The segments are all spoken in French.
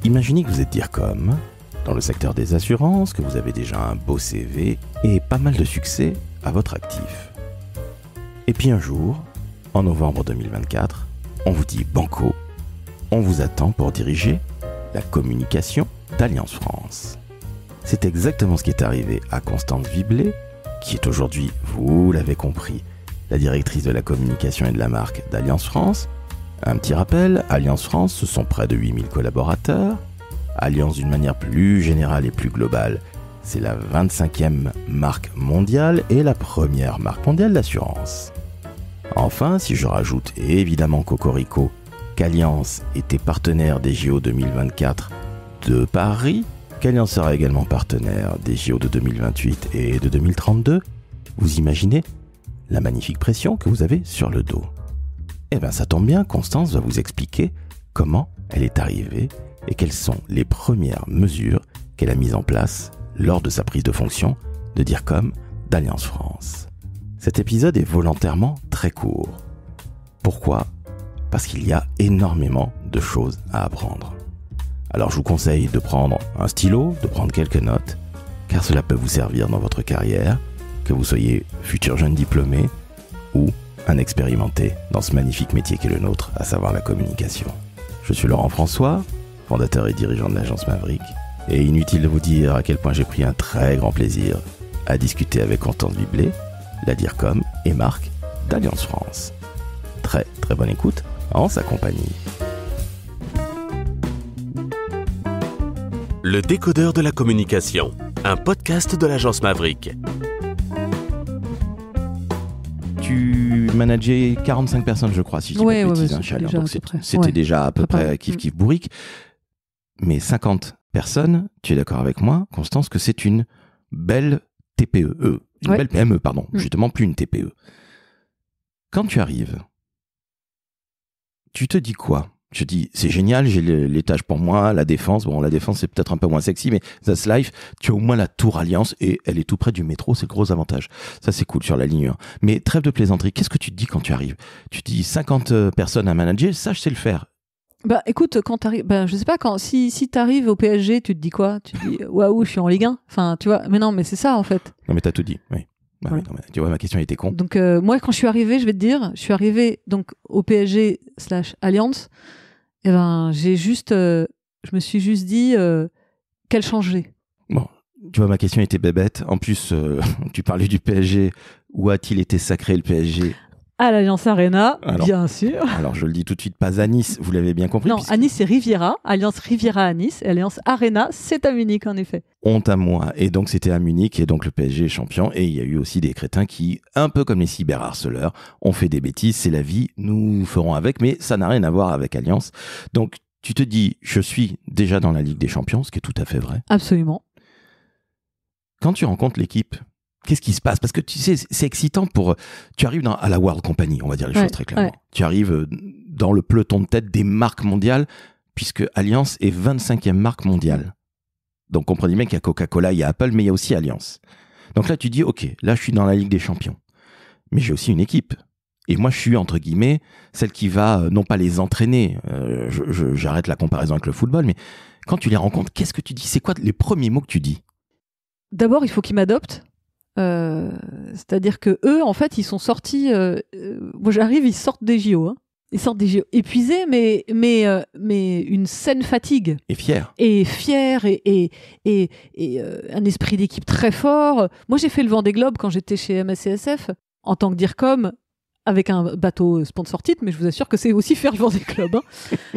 Imaginez que vous êtes DIRCOM, dans le secteur des assurances, que vous avez déjà un beau CV et pas mal de succès à votre actif. Et puis un jour, en novembre 2024, on vous dit banco, on vous attend pour diriger la communication d'Allianz France. C'est exactement ce qui est arrivé à Constance Viblet, qui est aujourd'hui, vous l'avez compris, la directrice de la communication et de la marque d'Allianz France. Un petit rappel, Allianz France, ce sont près de 8000 collaborateurs. Allianz, d'une manière plus générale et plus globale, c'est la 25e marque mondiale et la première marque mondiale d'assurance. Enfin, si je rajoute évidemment Cocorico, qu'Allianz était partenaire des JO 2024 de Paris, qu'Allianz sera également partenaire des JO de 2028 et de 2032, vous imaginez la magnifique pression que vous avez sur le dos. Eh bien, ça tombe bien, Constance va vous expliquer comment elle est arrivée et quelles sont les premières mesures qu'elle a mises en place lors de sa prise de fonction de DIRCOM d'Allianz France. Cet épisode est volontairement très court. Pourquoi ? Parce qu'il y a énormément de choses à apprendre. Alors je vous conseille de prendre un stylo, de prendre quelques notes, car cela peut vous servir dans votre carrière, que vous soyez futur jeune diplômé ou un expérimenté dans ce magnifique métier qu'est le nôtre, à savoir la communication. Je suis Laurent François, fondateur et dirigeant de l'agence Maverick, et inutile de vous dire à quel point j'ai pris un très grand plaisir à discuter avec Constance Viblet, la DIRCOM et marque d'Allianz France. Très très bonne écoute en sa compagnie. Le décodeur de la communication, un podcast de l'agence Maverick. Tu manageais 45 personnes, je crois, si je dis pas de bêtises, chez Allianz. Donc c'était déjà à peu près kiff bourrique. Mais 50 personnes, tu es d'accord avec moi, Constance, que c'est une belle TPE. Une belle PME, pardon. Justement, plus une TPE. Quand tu arrives, tu te dis quoi ? Je dis, c'est génial, j'ai l'étage pour moi, la défense. Bon, la défense, c'est peut-être un peu moins sexy, mais that's life. Tu as au moins la tour Allianz et elle est tout près du métro, c'est le gros avantage. Ça, c'est cool sur la ligne 1. Mais trêve de plaisanterie, qu'est-ce que tu te dis quand tu arrives ? Tu te dis 50 personnes à manager, ça, je sais le faire. Bah écoute, quand t'arrives, je sais pas, si t'arrives au PSG, tu te dis quoi ? Tu te dis, waouh, je suis en Ligue 1. Enfin, tu vois, mais non, mais c'est ça, en fait. Non, mais t'as tout dit, oui. Bah, ouais. Non, mais, tu vois, ma question était con. Donc, moi, quand je suis arrivée, je vais te dire, je suis arrivée donc, au PSG/Allianz. Eh ben, je me suis juste dit qu'elle changeait. Bon, tu vois, ma question était bébête. En plus, tu parlais du PSG. Où a-t-il été sacré, le PSG ? À l'Allianz Arena, bien sûr. Alors, je le dis tout de suite, pas à Nice, vous l'avez bien compris. Non, à Nice, c'est Riviera. Allianz Riviera à Nice. Et Allianz Arena, c'est à Munich, en effet. Honte à moi. Et donc, c'était à Munich. Et donc, le PSG est champion. Et il y a eu aussi des crétins qui, un peu comme les cyberharceleurs, ont fait des bêtises. C'est la vie. Nous ferons avec. Mais ça n'a rien à voir avec Allianz. Donc, tu te dis, je suis déjà dans la Ligue des Champions, ce qui est tout à fait vrai. Absolument. Quand tu rencontres l'équipe, qu'est-ce qui se passe ? Parce que tu sais, c'est excitant tu arrives à la World Company, on va dire les choses très clairement. Ouais. Tu arrives dans le peloton de tête des marques mondiales, puisque Allianz est 25e marque mondiale. Donc comprenez bien qu'il y a Coca-Cola, il y a Apple, mais il y a aussi Allianz. Donc là, tu dis, ok, là je suis dans la Ligue des Champions. Mais j'ai aussi une équipe. Et moi, je suis, entre guillemets, celle qui va, non pas les entraîner, j'arrête la comparaison avec le football, mais quand tu les rencontres, qu'est-ce que tu dis ? C'est quoi les premiers mots que tu dis ? D'abord, il faut qu'ils m'adoptent. C'est-à-dire que eux, en fait, ils sont sortis. Moi, j'arrive, ils sortent des JO. Hein. Ils sortent des JO épuisés, mais une saine fatigue. Et fiers. Et un esprit d'équipe très fort. Moi, j'ai fait le Vendée Globe quand j'étais chez MACSF en tant que DIRCOM avec un bateau sponsor titre, mais je vous assure que c'est aussi faire le Vendée Globe. Hein.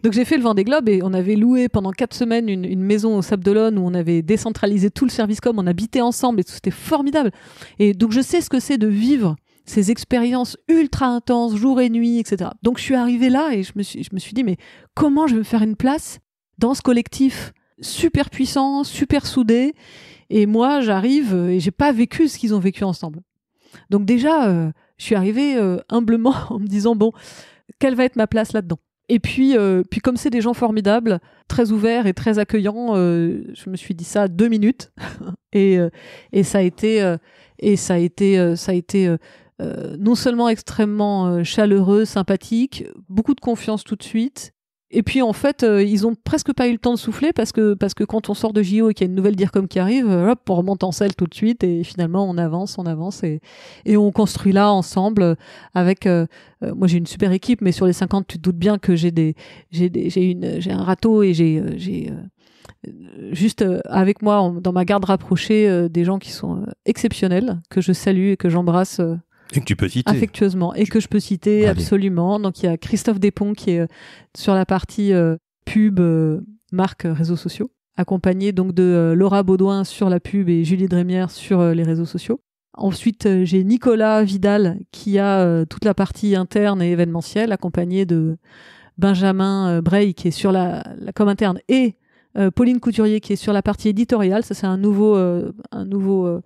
Donc j'ai fait le Vendée Globe et on avait loué pendant 4 semaines une maison au Sable d'Olonne où on avait décentralisé tout le service com, on habitait ensemble et tout, c'était formidable. Et donc je sais ce que c'est de vivre ces expériences ultra intenses, jour et nuit, etc. Donc je suis arrivée là et je me suis dit, mais comment je vais me faire une place dans ce collectif super puissant, super soudé ? Et moi, j'arrive et j'ai pas vécu ce qu'ils ont vécu ensemble. Donc déjà, je suis arrivée humblement en me disant, bon, quelle va être ma place là-dedans ? Et puis comme c'est des gens formidables, très ouverts et très accueillants, je me suis dit ça 2 minutes. et ça a été non seulement extrêmement chaleureux, sympathique, beaucoup de confiance tout de suite. Et puis en fait, ils ont presque pas eu le temps de souffler parce que quand on sort de JO et qu'il y a une nouvelle DIRCOM qui arrive, hop, on remonte en selle tout de suite et finalement on avance et on construit là ensemble avec. Moi j'ai une super équipe, mais sur les 50, tu te doutes bien que j'ai un râteau et j'ai juste avec moi dans ma garde rapprochée des gens qui sont exceptionnels, que je salue et que j'embrasse. Et que tu peux citer. Affectueusement. Et que je peux citer, absolument. Donc, il y a Christophe Despons qui est sur la partie pub, marque, réseaux sociaux, accompagné donc de Laura Baudouin sur la pub et Julie Drémière sur les réseaux sociaux. Ensuite, j'ai Nicolas Vidal qui a toute la partie interne et événementielle, accompagné de Benjamin Breil qui est sur la com interne et Pauline Couturier qui est sur la partie éditoriale. Ça, c'est un nouvelle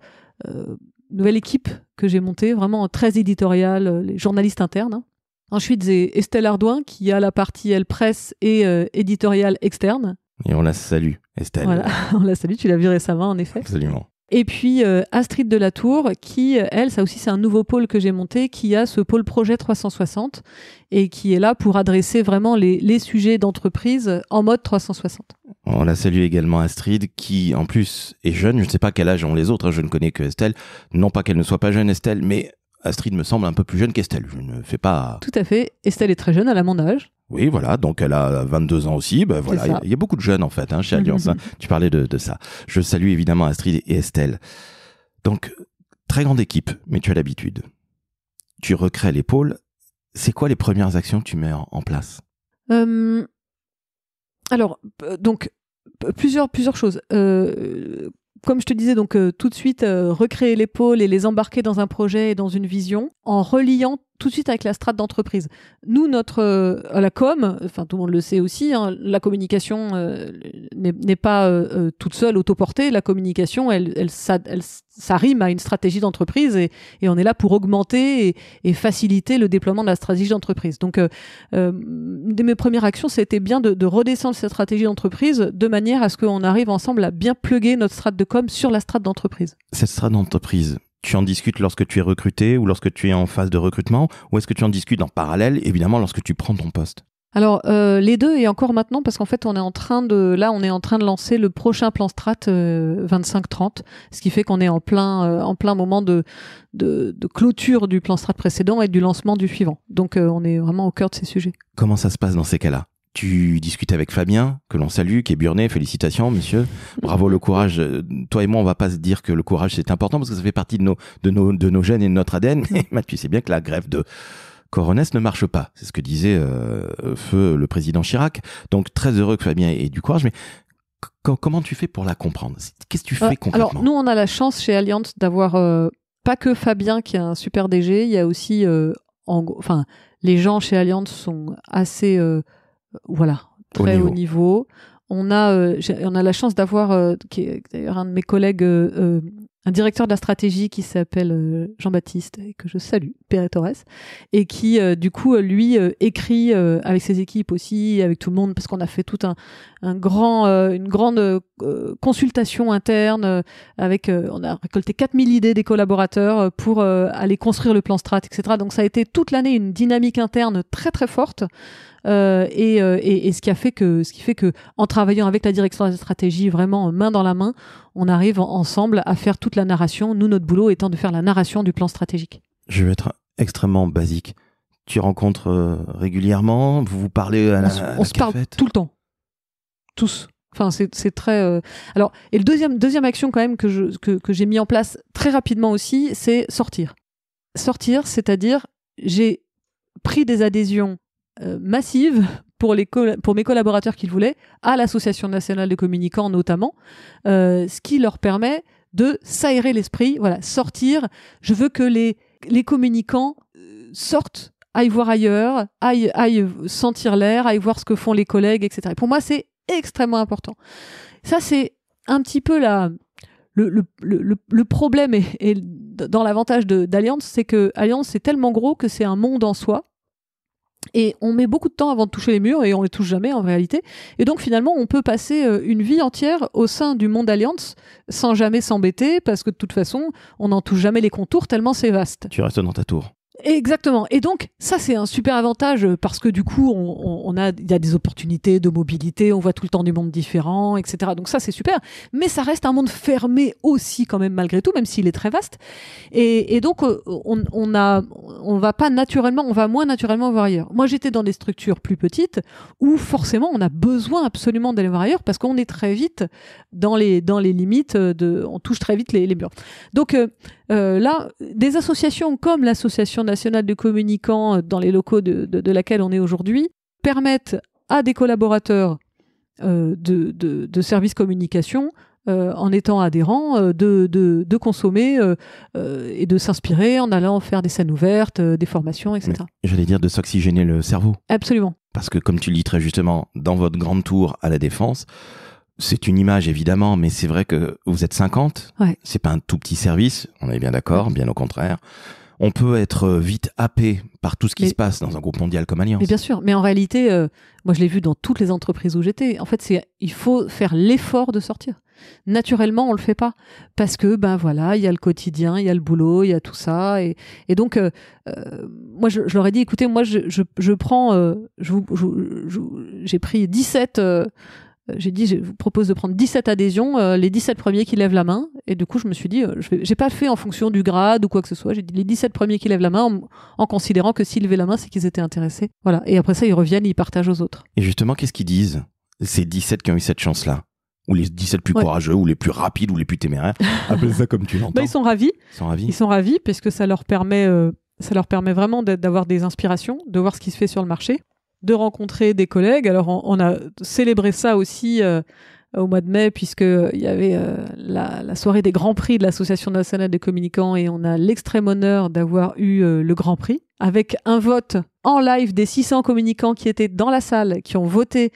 équipe que j'ai montée, vraiment très éditoriale, les journalistes internes. Hein. Ensuite, j'ai Estelle Ardouin qui a la partie presse et éditoriale externe. Et on la salue, Estelle. Voilà, on la salue, tu l'as vu récemment en effet. Absolument. Et puis Astrid Delatour qui, elle, ça aussi c'est un nouveau pôle que j'ai monté, qui a ce pôle projet 360 et qui est là pour adresser vraiment les sujets d'entreprise en mode 360. On la salue également Astrid qui en plus est jeune, je ne sais pas quel âge ont les autres, je ne connais que Estelle, non pas qu'elle ne soit pas jeune Estelle, mais Astrid me semble un peu plus jeune qu'Estelle, je ne fais pas... Tout à fait, Estelle est très jeune, elle a mon âge. Oui, voilà, donc elle a 22 ans aussi. Ben voilà, il y a beaucoup de jeunes en fait chez Allianz. Hein. Tu parlais de ça. Je salue évidemment Astrid et Estelle. Donc, très grande équipe, mais tu as l'habitude. Tu recrées les pôles. C'est quoi les premières actions que tu mets en place ? Alors, donc, plusieurs choses. Comme je te disais, donc tout de suite, recréer les pôles et les embarquer dans un projet et dans une vision en reliant tout de suite avec la strate d'entreprise. Nous, la com, enfin tout le monde le sait aussi, hein, la communication n'est pas toute seule, autoportée. La communication, ça rime à une stratégie d'entreprise et on est là pour augmenter et faciliter le déploiement de la stratégie d'entreprise. Donc, une de mes premières actions, c'était bien de redescendre cette stratégie d'entreprise de manière à ce qu'on arrive ensemble à bien plugger notre strate de com sur la strate d'entreprise. Cette strate d'entreprise, tu en discutes lorsque tu es recruté ou lorsque tu es en phase de recrutement, ou est-ce que tu en discutes en parallèle, évidemment, lorsque tu prends ton poste ? Alors, les deux et encore maintenant, parce qu'en fait, on est en train de lancer le prochain plan strat 25-30, ce qui fait qu'on est en plein moment de clôture du plan strat précédent et du lancement du suivant. Donc, on est vraiment au cœur de ces sujets. Comment ça se passe dans ces cas-là ? Tu discutes avec Fabien, que l'on salue, qui est burné. Félicitations, monsieur. Bravo, le courage. Toi et moi, on va pas se dire que le courage, c'est important parce que ça fait partie de nos gènes et de notre ADN. Mais tu sais bien que la greffe de Coronès ne marche pas. C'est ce que disait feu le président Chirac. Donc, très heureux que Fabien ait du courage. Mais comment tu fais pour la comprendre ? Qu'est-ce que tu fais concrètement ? Alors, nous, on a la chance chez Allianz d'avoir pas que Fabien qui est un super DG. Il y a aussi, les gens chez Allianz sont assez... très haut niveau. On a la chance d'avoir, qui est d'ailleurs un de mes collègues, un directeur de la stratégie qui s'appelle Jean-Baptiste, et que je salue, Pérez Torres, et qui, du coup, lui, écrit avec ses équipes aussi, avec tout le monde, parce qu'on a fait tout une grande consultation interne, on a récolté 4000 idées des collaborateurs pour aller construire le plan strat, etc. Donc ça a été toute l'année une dynamique interne très très forte. Et ce qui fait que en travaillant avec la direction de la stratégie vraiment main dans la main, on arrive ensemble à faire toute la narration. Nous, notre boulot étant de faire la narration du plan stratégique. Je vais être extrêmement basique. Tu rencontres régulièrement, vous vous parlez à la on se parle tout le temps, tous. Enfin, c'est très. Alors, et le deuxième action quand même que j'ai mis en place très rapidement aussi, c'est sortir. Sortir, c'est-à-dire j'ai pris des adhésions massive pour mes collaborateurs qui le voulaient, à l'Association nationale de communicants notamment, ce qui leur permet de s'aérer l'esprit, voilà, sortir. Je veux que les communicants sortent, aillent voir ailleurs, aillent sentir l'air, aillent voir ce que font les collègues, etc. Et pour moi, c'est extrêmement important. Ça, c'est un petit peu le problème et dans l'avantage d'Allianz, c'est que Allianz, c'est tellement gros que c'est un monde en soi. Et on met beaucoup de temps avant de toucher les murs et on les touche jamais en réalité. Et donc finalement, on peut passer une vie entière au sein du monde Allianz sans jamais s'embêter parce que de toute façon, on n'en touche jamais les contours tellement c'est vaste. Tu restes dans ta tour. Exactement. Et donc, ça, c'est un super avantage parce que du coup, il y a des opportunités de mobilité, on voit tout le temps du monde différent, etc. Donc ça, c'est super. Mais ça reste un monde fermé aussi, quand même, malgré tout, même s'il est très vaste. Et donc, on va moins naturellement voir ailleurs. Moi, j'étais dans des structures plus petites où forcément, on a besoin absolument d'aller voir ailleurs parce qu'on est très vite dans les limites on touche très vite les murs. Donc, là, des associations comme l'Association nationale de communicants dans les locaux de laquelle on est aujourd'hui permettent à des collaborateurs de services communication en étant adhérents de consommer et de s'inspirer en allant faire des scènes ouvertes, des formations, etc. Mais j'allais dire de s'oxygéner le cerveau. Absolument. Parce que comme tu le dis très justement, dans votre grande tour à la Défense, c'est une image évidemment, mais c'est vrai que vous êtes 50, c'est pas un tout petit service, on est bien d'accord, bien au contraire. On peut être vite happé par tout ce qui se passe dans un groupe mondial comme Allianz. Mais bien sûr, mais en réalité, moi je l'ai vu dans toutes les entreprises où j'étais, en fait il faut faire l'effort de sortir. Naturellement, on le fait pas parce que il y a le quotidien, il y a le boulot, il y a tout ça et donc moi je leur ai dit écoutez, moi je prends j'ai pris 17 j'ai dit, je vous propose de prendre 17 adhésions, les 17 premiers qui lèvent la main. Et du coup, je me suis dit, j'ai pas fait en fonction du grade ou quoi que ce soit. J'ai dit les 17 premiers qui lèvent la main en considérant que s'ils levaient la main, c'est qu'ils étaient intéressés. Voilà. Et après ça, ils reviennent, ils partagent aux autres. Et justement, qu'est-ce qu'ils disent, ces 17 qui ont eu cette chance-là? Ou les 17 plus courageux, ou les plus rapides, ou les plus téméraires? Appelle ça comme tu l'entends. Ils sont ravis. Ils sont ravis parce que ça leur permet vraiment d'avoir des inspirations, de voir ce qui se fait sur le marché, de rencontrer des collègues. Alors on a célébré ça aussi au mois de mai puisqu'il y avait la soirée des Grands Prix de l'Association nationale des communicants et on a l'extrême honneur d'avoir eu le Grand Prix avec un vote en live des 600 communicants qui étaient dans la salle, qui ont voté.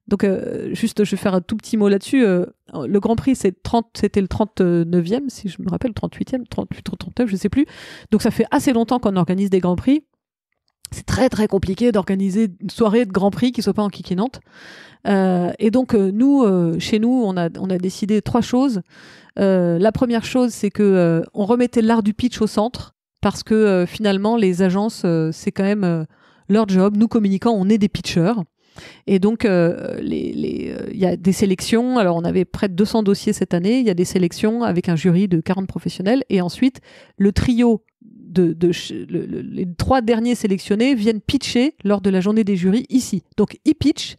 Donc juste je vais faire un tout petit mot là-dessus. Le Grand Prix c'était le 39e si je me rappelle, 38e, 38 ou 39, je sais plus. Donc ça fait assez longtemps qu'on organise des Grands Prix. C'est très très compliqué d'organiser une soirée de Grand Prix qui soit pas enquiquinante. Et donc nous, chez nous, on a décidé 3 choses. La première chose, c'est que on remettait l'art du pitch au centre parce que finalement les agences, c'est quand même leur job. Nous communicants, on est des pitchers. Et donc il y a des sélections. Alors on avait près de 200 dossiers cette année. Il y a des sélections avec un jury de 40 professionnels. Et ensuite le trio les 3 derniers sélectionnés viennent pitcher lors de la journée des jurys ici. Donc ils pitchent.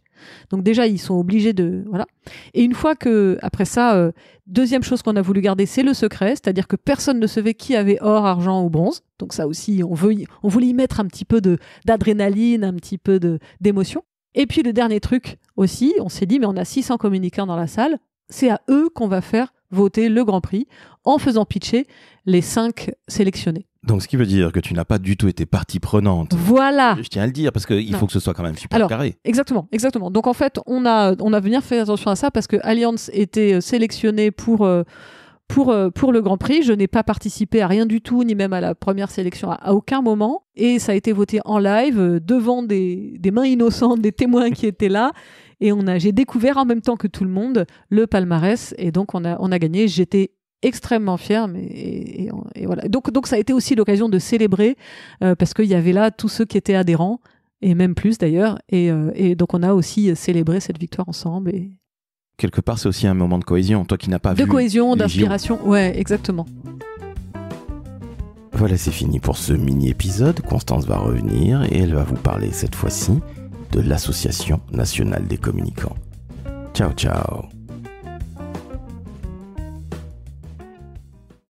Donc déjà ils sont obligés voilà. Et une fois que après ça, deuxième chose qu'on a voulu garder, c'est le secret, c'est-à-dire que personne ne savait qui avait or, argent ou bronze. Donc ça aussi, on voulait y mettre un petit peu d'adrénaline, un petit peu d'émotion. Et puis le dernier truc aussi, on s'est dit mais on a 600 communicants dans la salle, c'est à eux qu'on va faire voter le Grand Prix en faisant pitcher les 5 sélectionnés. Donc, ce qui veut dire que tu n'as pas du tout été partie prenante. Voilà. Je tiens à le dire parce qu'il faut que ce soit quand même super carré. Exactement. Donc, en fait, on a bien fait attention à ça parce que Allianz était sélectionné pour le Grand Prix. Je n'ai pas participé à rien du tout, ni même à la première sélection à aucun moment. Et ça a été voté en live devant des mains innocentes, des témoins qui étaient là. Et j'ai découvert en même temps que tout le monde le palmarès. Et donc, on a gagné. J'étais extrêmement fière, et voilà. Donc ça a été aussi l'occasion de célébrer parce qu'il y avait là tous ceux qui étaient adhérents et même plus d'ailleurs, et donc on a aussi célébré cette victoire ensemble. Et quelque part, c'est aussi un moment de cohésion. Toi qui n'as pas vu de cohésion, d'inspiration, ouais, exactement. Voilà, c'est fini pour ce mini-épisode. Constance va revenir et elle va vous parler cette fois-ci de l'Association nationale des communicants. Ciao, ciao.